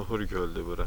Nuhur göldü bura.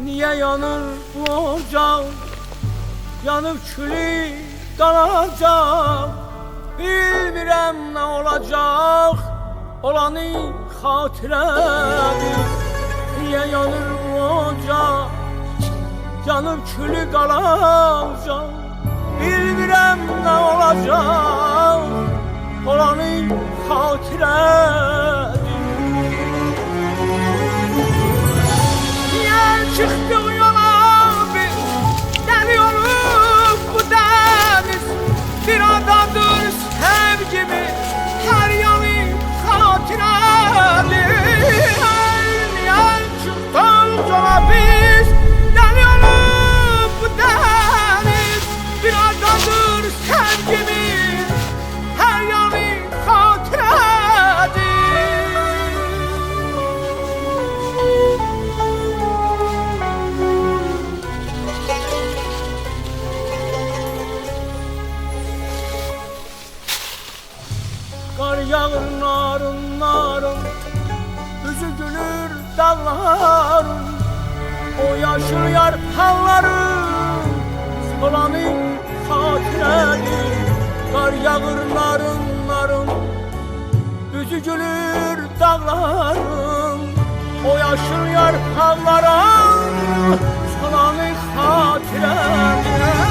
Niye yanır bu ocak, yanıp külü kalacak? Bilmirəm ne olacak, olanı hatıradır. Niye yanır bu ocak, yanıp külü kalacak? Bilmirəm ne olacak, olanı hatıradır. Çıktık yola bir deli olup bu deniz. Bir adadır sevgimi, her yanı hatıradır. Niye çıktık yola biz deli olup bu deniz. Bir adadır sevgimi, her yanı hatıradır. Kar yağır narın narın, yüzü gülür dağların. O yaşlı yarpaqların solanı hatıradır. Kar yağır narın narın, yüzü gülür dağların. O yaşlı yarpaqların solanı hatıradır.